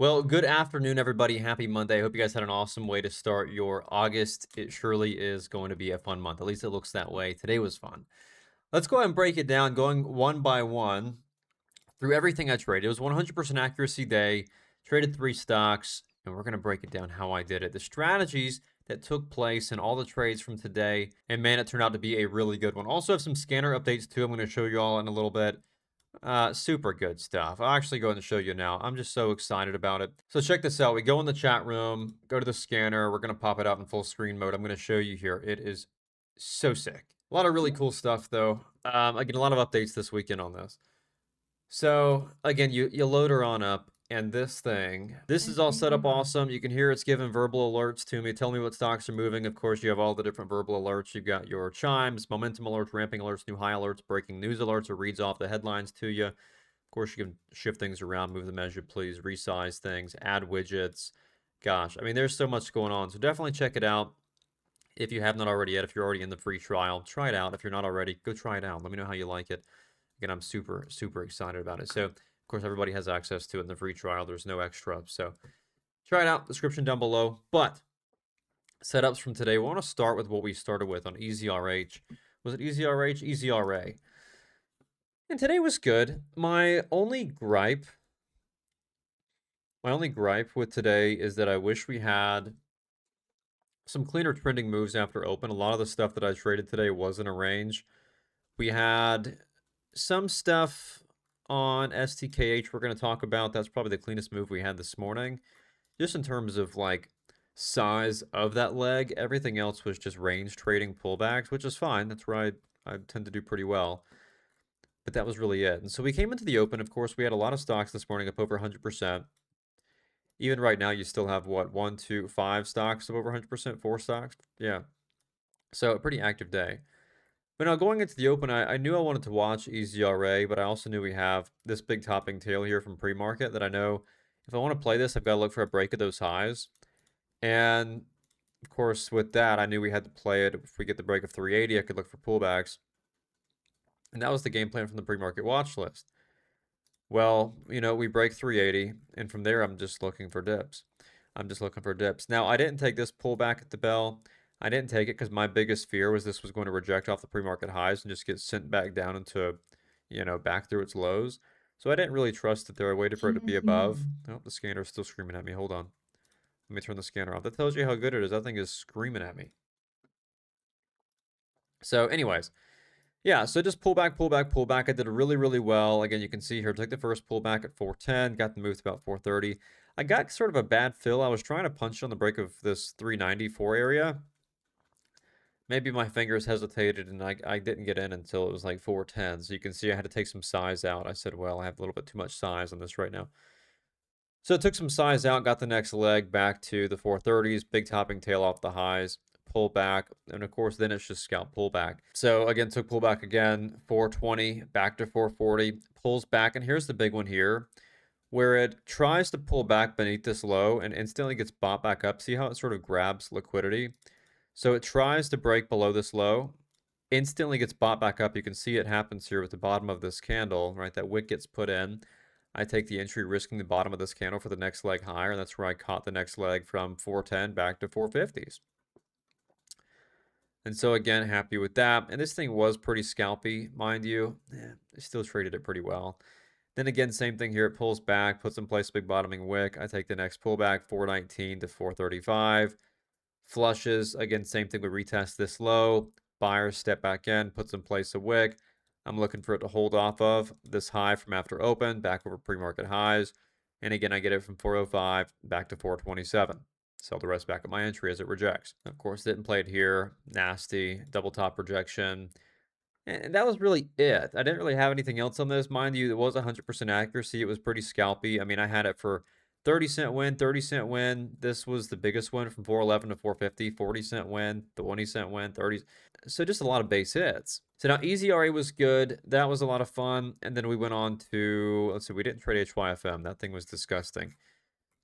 Well, good afternoon, everybody. Happy Monday. I hope you guys had an awesome way to start your August. It surely is going to be a fun month. At least it looks that way. Today was fun. Let's go ahead and break it down, going one by one through everything I traded. It was 100% accuracy day. Traded 3 stocks, and we're going to break it down how I did it. The strategies that took place and all the trades from today. And man, it turned out to be a really good one. Also have some scanner updates too. I'm going to show you all in a little bit. Super good stuff. I'll actually go ahead and show you now. I'm just so excited about it. So check this out. We go in the chat room, go to the scanner. We're going to pop it out in full screen mode. I'm going to show you here. It is so sick. A lot of really cool stuff though. Again, a lot of updates this weekend on this. So again, you load her on up, and this is all set up awesome. You can hear it's giving verbal alerts to me, tell me what stocks are moving. Of course, you have all the different verbal alerts. You've got your chimes, momentum alerts, ramping alerts, new high alerts, breaking news alerts, or reads off the headlines to you. Of course, you can shift things around, move them as you please, resize things, add widgets. Gosh, I mean, there's so much going on. So definitely check it out if you have not already yet. If you're already in the free trial, try it out. If you're not already, go try it out. Let me know how you like it. Again, I'm super, super excited about it. So, of course, everybody has access to it in the free trial. There's no extra. So, try it out. Description down below. But setups from today, we want to start with what we started with on EZRH. Was it EZRH? EZRA. And today was good. My only gripe with today is that I wish we had some cleaner trending moves after open. A lot of the stuff that I traded today wasn't a range. We had some stuff on STKH we're going to talk about. That's probably the cleanest move we had this morning. Just in terms of like size of that leg, everything else was just range trading pullbacks, which is fine. That's where I tend to do pretty well. But that was really it. And so we came into the open. Of course, we had a lot of stocks this morning up over 100%. Even right now, you still have what, 1, 2, 5 stocks of over 100%, 4 stocks? Yeah. So a pretty active day. But now going into the open, I knew I wanted to watch EZRA, but I also knew we have this big topping tail here from pre-market that I know if I want to play this, I've got to look for a break of those highs. And of course, with that, I knew we had to play it. If we get the break of 380, I could look for pullbacks. And that was the game plan from the pre-market watch list. Well, we break 380, and from there, I'm just looking for dips. Now, I didn't take this pullback at the bell. I didn't take it because my biggest fear was this was going to reject off the pre-market highs and just get sent back down into, back through its lows. So I didn't really trust that there. I waited for it to be above. Oh, the scanner is still screaming at me. Hold on. Let me turn the scanner off. That tells you how good it is. That thing is screaming at me. So anyways, yeah, so just pullback, pullback, pullback. I did really, really well. Again, you can see here, took the first pullback at 410, got the move to about 430. I got sort of a bad fill. I was trying to punch on the break of this 394 area. Maybe my fingers hesitated and I didn't get in until it was like 410. So you can see I had to take some size out. I said, well, I have a little bit too much size on this right now. So I took some size out, got the next leg back to the 430s, big topping tail off the highs, pull back, and of course then it's just scalp pullback. So again, took pullback again, 420, back to 440, pulls back, and here's the big one here, where it tries to pull back beneath this low and instantly gets bought back up. See how it sort of grabs liquidity? So it tries to break below this low, instantly gets bought back up. You can see it happens here with the bottom of this candle, right? That wick gets put in. I take the entry risking the bottom of this candle for the next leg higher, and that's where I caught the next leg from 410 back to 450s. And so again, happy with that. And this thing was pretty scalpy, mind you. I still traded it pretty well. Then again, same thing here. It pulls back, puts in place a big bottoming wick. I take the next pullback, 419 to 435. Flushes. Again, same thing. We retest this low. Buyers step back in, puts in place a wick. I'm looking for it to hold off of this high from after open, back over pre-market highs. And again, I get it from 405 back to 427. Sell the rest back at my entry as it rejects. Of course, didn't play it here. Nasty, double top rejection. And that was really it. I didn't really have anything else on this. Mind you, it was 100% accuracy. It was pretty scalpy. I mean, I had it for 30-cent win, 30-cent win. This was the biggest one from 411 to 450, 40-cent win, 20-cent win, 30. So just a lot of base hits. So now EZRA was good. That was a lot of fun. And then we went on to, let's see, we didn't trade HYFM. That thing was disgusting.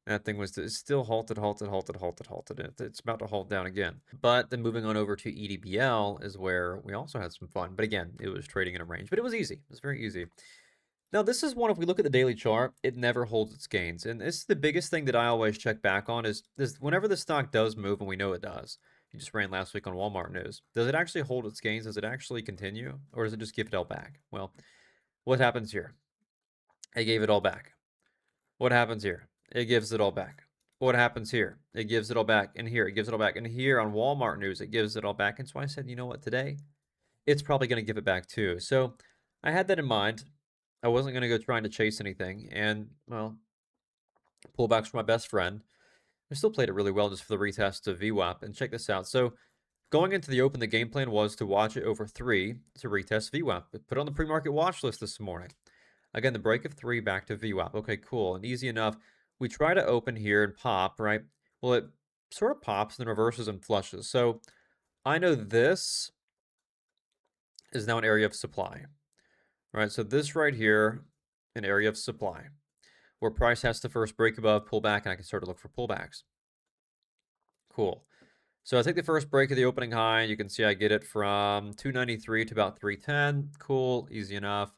That thing was still halted. It's about to halt down again. But then moving on over to EDBL is where we also had some fun. But again, it was trading in a range. But it was easy. It was very easy. Now, this is one, if we look at the daily chart, it never holds its gains. And this is the biggest thing that I always check back on is whenever the stock does move, and we know it does. You just ran last week on Walmart news. Does it actually hold its gains? Does it actually continue? Or does it just give it all back? Well, what happens here? It gave it all back. What happens here? It gives it all back. What happens here? It gives it all back. And here, it gives it all back. And here on Walmart news, it gives it all back. And so I said, you know what, today, it's probably going to give it back too. So I had that in mind. I wasn't going to go trying to chase anything. And, well, pullbacks for my best friend. I still played it really well just for the retest of VWAP. And check this out. So going into the open, the game plan was to watch it over 3 to retest VWAP. Put on the pre-market watch list this morning. Again, the break of 3 back to VWAP. Okay, cool. And easy enough. We try to open here and pop, right? Well, it sort of pops, then reverses and flushes. So I know this is now an area of supply, right? So this right here, an area of supply, where price has to first break above, pull back, and I can start to look for pullbacks. Cool. So I take the first break of the opening high. You can see I get it from 293 to about 310. Cool, easy enough.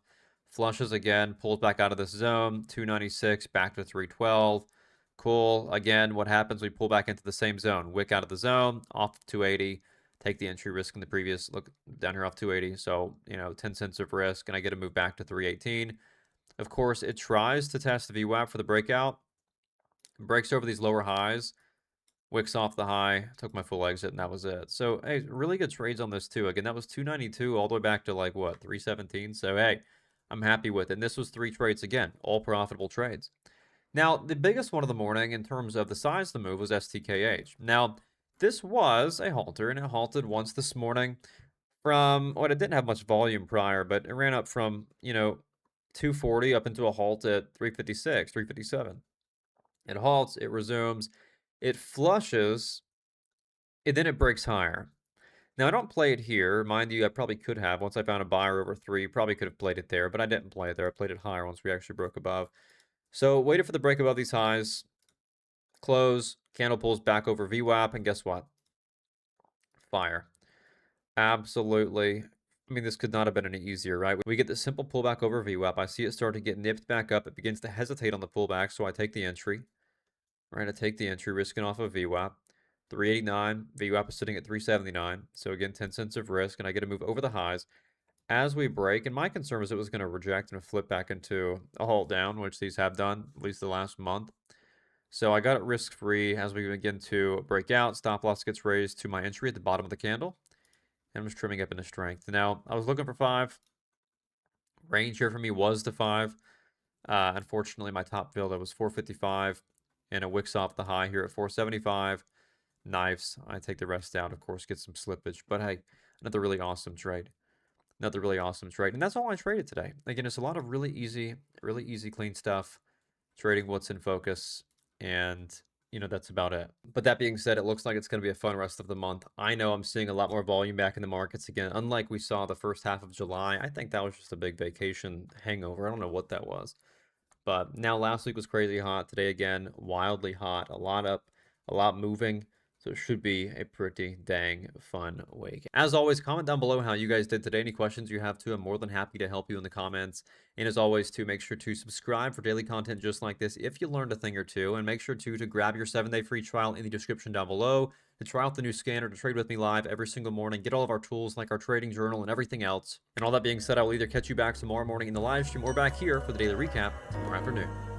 Flushes again, pulls back out of this zone, 296 back to 312. Cool. Again, what happens? We pull back into the same zone. Wick out of the zone, off of 280. Take the entry risk in the previous, look down here off 280. So, 10 cents of risk, and I get to move back to 318. Of course, it tries to test the VWAP for the breakout. Breaks over these lower highs. Wicks off the high, took my full exit, and that was it. So, hey, really good trades on this too. Again, that was 292 all the way back to like, what, 317? So, hey, I'm happy with it. And this was 3 trades again, all profitable trades. Now, the biggest one of the morning in terms of the size of the move was STKH. Now, this was a halter, and it halted once this morning from, well, it didn't have much volume prior, but it ran up from, 240 up into a halt at 356, 357. It halts, it resumes, it flushes, and then it breaks higher. Now, I don't play it here. Mind you, I probably could have. Once I found a buyer over 3, probably could have played it there, but I didn't play it there. I played it higher once we actually broke above. So, waited for the break above these highs. Close. Candle pulls back over VWAP, and guess what? Fire. Absolutely. I mean, this could not have been any easier, right? We get the simple pullback over VWAP. I see it start to get nipped back up. It begins to hesitate on the pullback, so I take the entry. Right, I take the entry, risking off of VWAP. 389, VWAP is sitting at 379. So again, 10 cents of risk, and I get to move over the highs as we break. And my concern was it was going to reject and flip back into a halt down, which these have done, at least the last month. So I got it risk-free as we begin to break out. Stop loss gets raised to my entry at the bottom of the candle. And I'm just trimming up into strength. Now, I was looking for 5. Range here for me was to 5. Unfortunately, my top fill, that was 455. And it wicks off the high here at 475. Knives. I take the rest out, of course, get some slippage. But hey, another really awesome trade. Another really awesome trade. And that's all I traded today. Again, it's a lot of really easy, clean stuff. Trading what's in focus. And, that's about it. But that being said, it looks like it's going to be a fun rest of the month. I know I'm seeing a lot more volume back in the markets again. Unlike we saw the first half of July, I think that was just a big vacation hangover. I don't know what that was. But now last week was crazy hot. Today again, wildly hot. A lot up, a lot moving. So it should be a pretty dang fun week. As always, comment down below how you guys did today. Any questions you have too, I'm more than happy to help you in the comments. And as always, too, make sure to subscribe for daily content just like this if you learned a thing or two. And make sure to grab your 7-day free trial in the description down below to try out the new scanner, to trade with me live every single morning, get all of our tools like our trading journal and everything else. And all that being said, I will either catch you back tomorrow morning in the live stream or back here for the daily recap tomorrow afternoon.